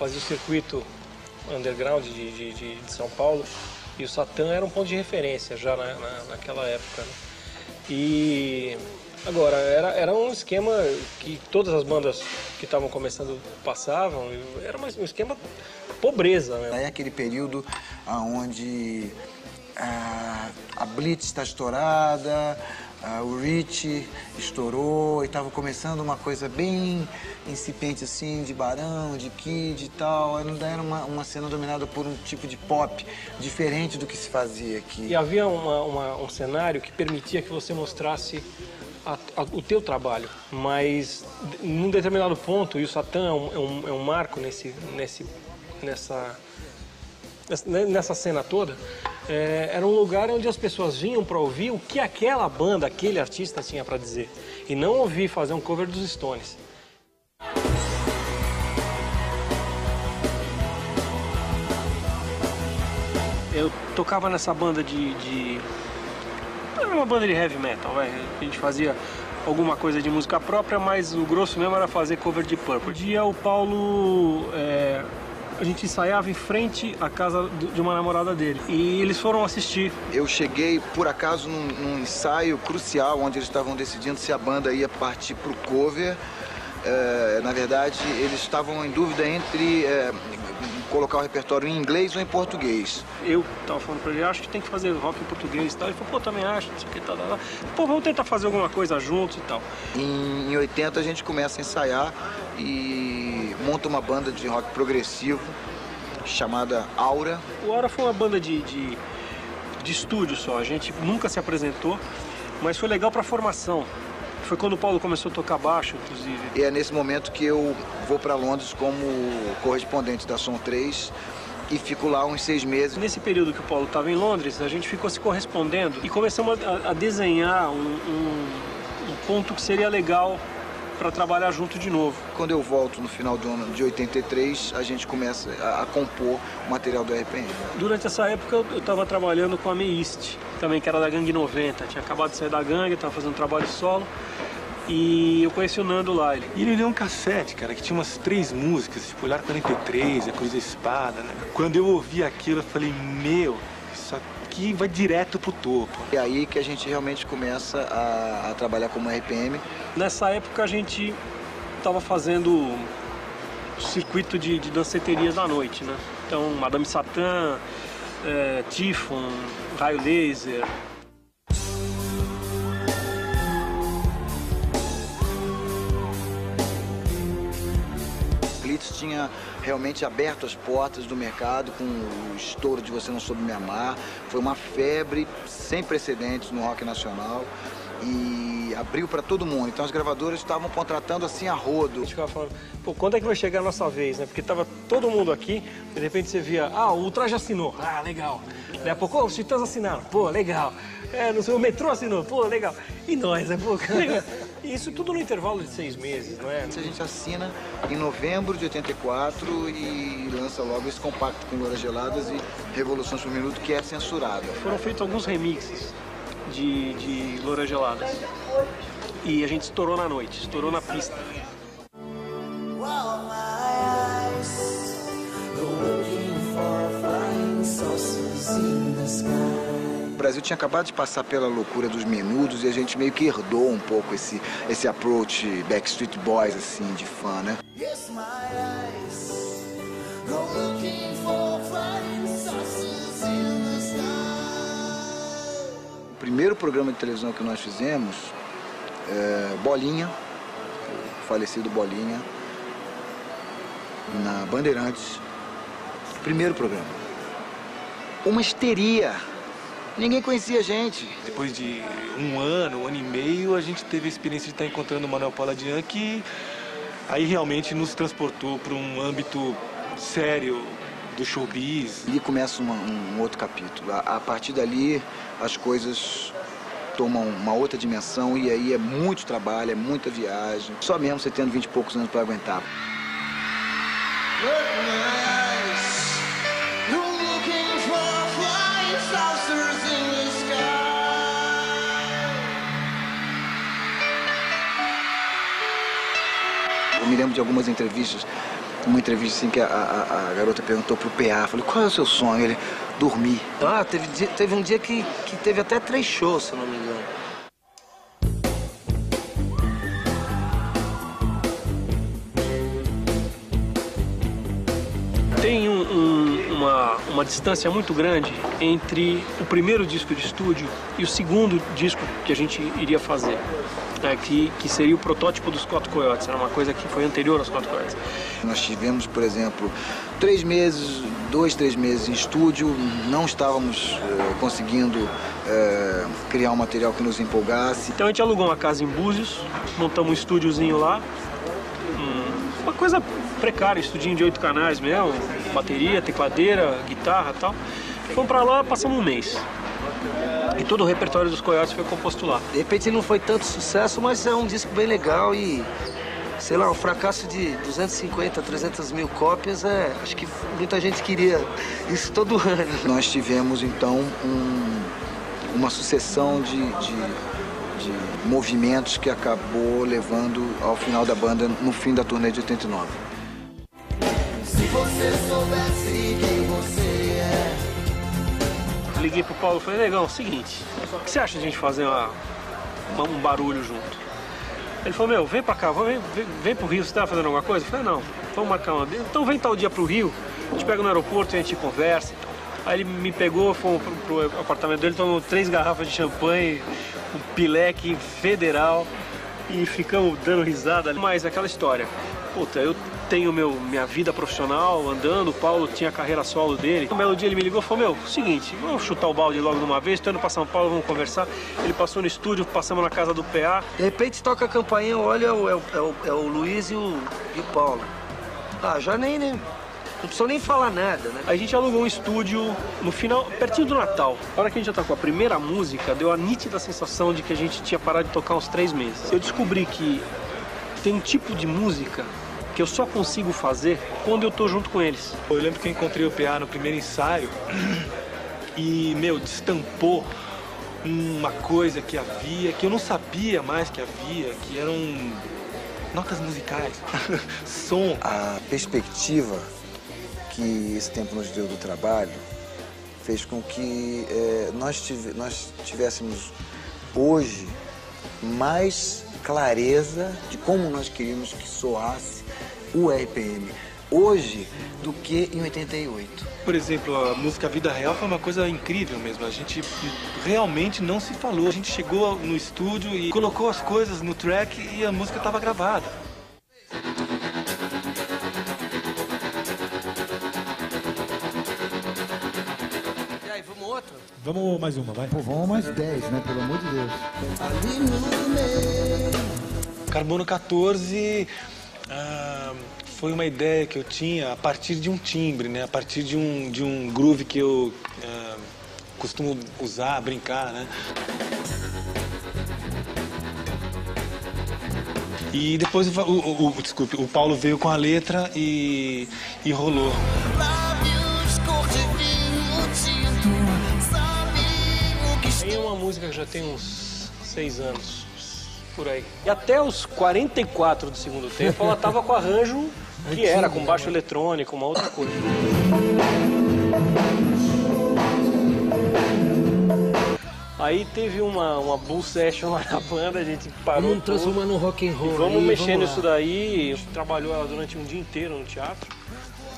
fazia o circuito underground de São Paulo, e o Satã era um ponto de referência já naquela época, né? E agora, era um esquema que todas as bandas que estavam começando passavam, era um esquema pobreza, né? É aquele período onde a Blitz está estourada, o Rich estourou e estava começando uma coisa bem incipiente assim, de Barão, de Kid e tal. Ainda era uma cena dominada por um tipo de pop diferente do que se fazia aqui. E havia um cenário que permitia que você mostrasse o teu trabalho, mas num determinado ponto, e o Satã é um marco nessa cena toda, era um lugar onde as pessoas vinham para ouvir o que aquela banda, aquele artista tinha para dizer, e não ouvir fazer um cover dos Stones. Eu tocava nessa banda era uma banda de heavy metal, vai. A gente fazia alguma coisa de música própria, mas o grosso mesmo era fazer cover de Purple. Um dia o Paulo, a gente ensaiava em frente à casa de uma namorada dele, e eles foram assistir. Eu cheguei, por acaso, num ensaio crucial, onde eles estavam decidindo se a banda ia partir pro cover. Na verdade, eles estavam em dúvida entre colocar o repertório em inglês ou em português. Eu tava falando pra ele, acho que tem que fazer rock em português e tal. Ele falou, pô, também acho, não sei o que, tal. Pô, vamos tentar fazer alguma coisa juntos e tal. Em 80 a gente começa a ensaiar e monta uma banda de rock progressivo chamada Aura. O Aura foi uma banda de estúdio só, a gente nunca se apresentou, mas foi legal pra formação. Foi quando o Paulo começou a tocar baixo, inclusive. E é nesse momento que eu vou para Londres como correspondente da Som 3 e fico lá uns 6 meses. Nesse período que o Paulo estava em Londres, a gente ficou se correspondendo e começamos a desenhar um ponto que seria legal para trabalhar junto de novo. Quando eu volto no final do ano de 83, a gente começa a compor o material do RPM. Durante essa época eu estava trabalhando com a Meist, também que era da Gangue 90. Tinha acabado de sair da Gangue, estava fazendo um trabalho solo. E eu conheci o Nando lá. E ele me deu um cassete, cara, que tinha umas 3 músicas, tipo Olhar 43, A Cruz da Espada, né? Quando eu ouvi aquilo, eu falei, meu, isso aqui vai direto pro topo. É aí que a gente realmente começa a trabalhar como RPM. Nessa época a gente estava fazendo circuito de danceterias da noite, né? Então, Madame Satã, Typhon, Raio Laser. Blitz tinha realmente aberto as portas do mercado com o estouro de Você Não Soube Me Amar. Foi uma febre sem precedentes no rock nacional e abriu para todo mundo. Então as gravadoras estavam contratando assim a rodo. A gente ficava falando, pô, quando é que vai chegar a nossa vez, né? Porque tava todo mundo aqui, de repente você via, o Ultraje assinou, legal. Daí a pouco, os Titãs assinaram, pô, legal. Não sei, o Metrô assinou, pô, legal. E nós, pô, legal. E isso tudo no intervalo de 6 meses, não é? A gente assina em novembro de 84 e lança logo esse compacto com Louras Geladas e Revoluções por Minuto, que é censurado. Foram feitos alguns remixes de Louras Geladas. E a gente estourou na noite, estourou na pista. O Brasil tinha acabado de passar pela loucura dos Menudos e a gente meio que herdou um pouco esse approach Backstreet Boys, assim, de fã, né? O primeiro programa de televisão que nós fizemos, Bolinha, o falecido Bolinha, na Bandeirantes. Primeiro programa. Uma histeria. Ninguém conhecia a gente. Depois de um ano e meio, a gente teve a experiência de estar encontrando o Manuel Paladian, que aí realmente nos transportou para um âmbito sério do showbiz. Ali começa um outro capítulo. A partir dali, as coisas tomam uma outra dimensão e aí é muito trabalho, é muita viagem. Só mesmo você tendo 20 e poucos anos para aguentar. Eu me lembro de algumas entrevistas uma entrevista assim que a garota perguntou pro PA, falou, qual é o seu sonho? Ele, dormir. Ah, teve um dia que teve até 3 shows, se eu não me engano. Tem uma distância muito grande entre o primeiro disco de estúdio e o segundo disco que a gente iria fazer, né, que seria o protótipo dos Quatro Coiotes, era uma coisa que foi anterior aos Quatro Coiotes. Nós tivemos, por exemplo, 3 meses, 2, 3 meses em estúdio, não estávamos conseguindo criar um material que nos empolgasse. Então a gente alugou uma casa em Búzios, montamos um estúdiozinho lá, uma coisa precária, estudinho de 8 canais mesmo, bateria, tecladeira, guitarra e tal. Fomos pra lá, passamos um mês. E todo o repertório dos Coiotes foi composto lá. De repente ele não foi tanto sucesso, mas é um disco bem legal e, sei lá, um fracasso de 250, 300 mil cópias, acho que muita gente queria isso todo ano. Nós tivemos, então, uma sucessão de movimentos que acabou levando ao final da banda no fim da turnê de 89. Se você soubesse quem você é. Liguei pro Paulo e falei, negão, seguinte, o que você acha de a gente fazer um barulho junto? Ele falou, meu, vem pra cá, vem pro Rio, você tá fazendo alguma coisa? Eu falei, não, vamos marcar uma vez. Então vem tal dia pro Rio, a gente pega no aeroporto e a gente conversa e tal. Aí ele me pegou, fomos pro apartamento dele, tomamos 3 garrafas de champanhe, um pileque federal e ficamos dando risada. Mas aquela história, puta, eu tenho minha vida profissional andando, o Paulo tinha a carreira solo dele. Um belo dia ele me ligou e falou, meu, seguinte, vamos chutar o balde logo de uma vez, tô indo pra São Paulo, vamos conversar. Ele passou no estúdio, passamos na casa do PA. De repente toca a campainha, olha, é o Luiz e o Paulo. Ah, já nem não precisou nem falar nada, né? A gente alugou um estúdio no final, pertinho do Natal. A hora que a gente já tocou a primeira música, deu a nítida sensação de que a gente tinha parado de tocar uns 3 meses. Eu descobri que tem um tipo de música que eu só consigo fazer quando eu tô junto com eles. Eu lembro que eu encontrei o PA no primeiro ensaio e, meu, destampou uma coisa que havia, que eu não sabia mais que havia, que eram notas musicais, som. A perspectiva que esse tempo nos deu do trabalho fez com que nós tivéssemos hoje mais clareza de como nós queríamos que soasse o RPM hoje do que em 88. Por exemplo, a música Vida Real foi uma coisa incrível mesmo. A gente realmente não se falou. A gente chegou no estúdio e colocou as coisas no track e a música estava gravada. E aí, vamos outra? Vamos mais uma, vai. Pô, vamos mais 10, né? Pelo amor de Deus. Ali no meio. Carbono 14 foi uma ideia que eu tinha a partir de um timbre, né? A partir de um groove que eu costumo usar, brincar, né? E depois o Paulo veio com a letra e rolou. Lábios cor de vinho tinto. Sabe o que Tem uma música que já tem uns 6 anos, por aí. E até os 44 do segundo tempo, ela tava com arranjo que era, com baixo eletrônico, uma outra coisa. Aí teve uma bull session lá na banda, a gente parou. Vamos transformar no rock and roll. E vamos aí, mexer vamos nisso lá. daí. Trabalhou ela durante um dia inteiro no teatro.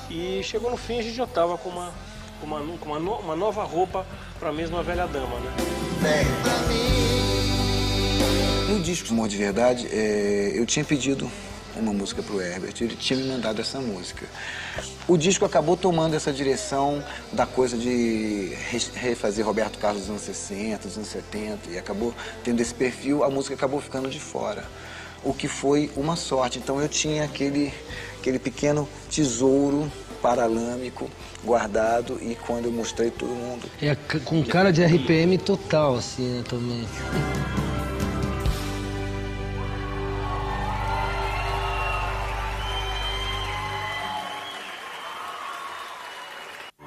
E chegou no fim, a gente já tava com uma nova roupa pra mesma velha dama, né? No disco Amor de Verdade, eu tinha pedido uma música pro Herbert, ele tinha me mandado essa música. O disco acabou tomando essa direção da coisa de refazer Roberto Carlos dos anos 60, dos anos 70, e acabou tendo esse perfil, a música acabou ficando de fora, o que foi uma sorte. Então eu tinha aquele pequeno tesouro paralâmico guardado, e quando eu mostrei todo mundo... É com cara de RPM total, assim, né, também.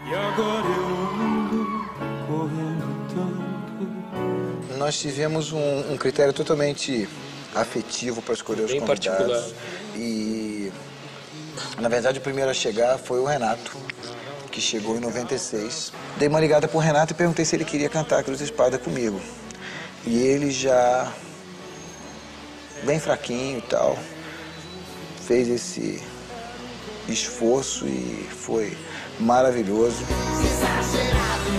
E agora eu ando correndo tanto. Nós tivemos um critério totalmente afetivo para escolher os Bem convidados. particular. E Na verdade, o primeiro a chegar foi o Renato, que chegou em 96. Dei uma ligada pro Renato e perguntei se ele queria cantar Cruz e Espada comigo. E ele já, bem fraquinho e tal, fez esse esforço e foi maravilhoso. Exagerado,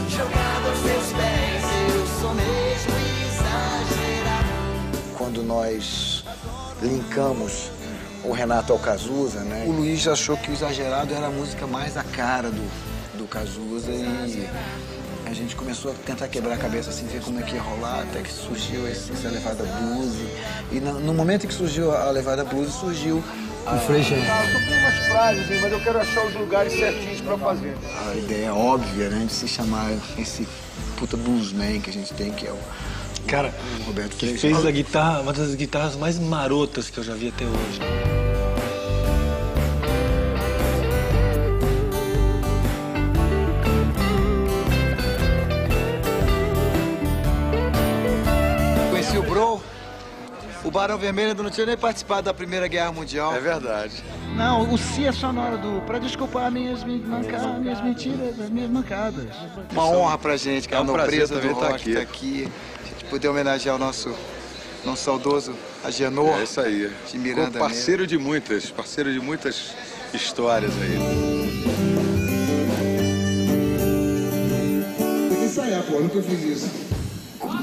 jogado aos seus pés, eu sou mesmo exagerado. Quando nós linkamos o Renato ao Cazuza, né? O Luiz achou que o Exagerado era a música mais a cara do Cazuza e a gente começou a tentar quebrar a cabeça, assim, ver como é que ia rolar, até que surgiu essa levada blues. E no momento em que surgiu a levada blues, surgiu O Freixo. Só tem umas frases aí, mas eu quero achar os lugares certinhos pra fazer. a ideia óbvia, né, de se chamar esse puta bluesman que a gente tem, que é o Cara, Roberto que Freixo. fez a guitarra, uma das guitarras mais marotas que eu já vi até hoje. Conheci o Bro. O Barão Vermelho ainda não tinha nem participado da Primeira Guerra Mundial. É verdade. Não, o si é só na hora do... Pra desculpar minhas mentiras, as minhas mancadas. Uma honra pra gente, que É a um prazer nobreza do também estar rock tá aqui. A gente poder homenagear o nosso saudoso Agenor. É isso aí. De Miranda Ficou parceiro de muitas histórias aí. Tem que ensaiar, pô, eu nunca fiz isso.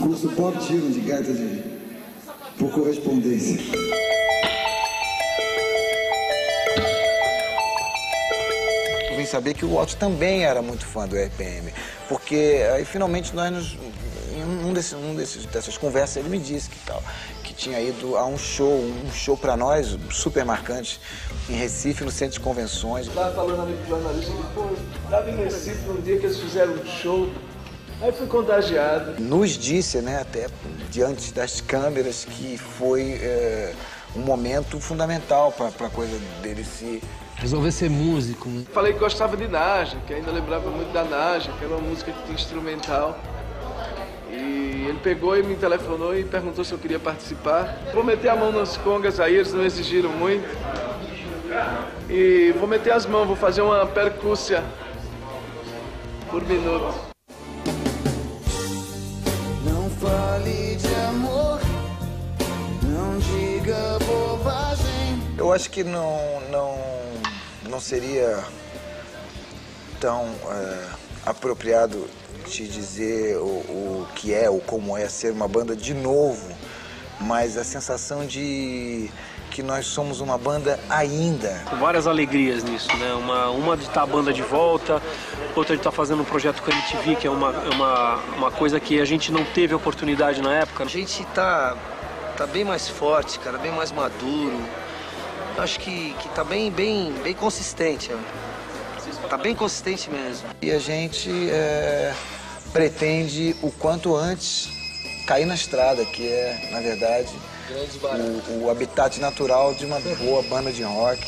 Curso Bob Dylan de gaita por correspondência. Eu vim saber que o Otto também era muito fã do RPM, porque aí finalmente em dessas conversas ele me disse que tinha ido a um show para nós super marcante em Recife, no centro de convenções. Tava falando ali pro jornalista, pô, tava em Recife num dia que eles fizeram um show, aí fui contagiado. Nos disse, né, até diante das câmeras, que foi um momento fundamental para a coisa dele se... Resolver ser músico, né? Falei que gostava de Naja, que ainda lembrava muito da Naja, que era uma música que tinha instrumental. E ele pegou e me telefonou e perguntou se eu queria participar. Vou meter a mão nas congas aí, eles não exigiram muito. E vou meter as mãos, vou fazer uma percússia por minuto. Não fale de amor, não diga bobagem. Eu acho que não seria tão apropriado te dizer o que é ou como é ser uma banda de novo, mas a sensação de que nós somos uma banda ainda. Com várias alegrias nisso, né? Uma de estar a banda de volta, outra de estar fazendo um projeto com a MTV, que é uma coisa que a gente não teve oportunidade na época. A gente tá bem mais forte, cara, bem mais maduro. Acho que tá bem consistente, ó. Tá bem consistente mesmo. E a gente pretende o quanto antes cair na estrada, que é, na verdade, o habitat natural de uma boa banda de rock.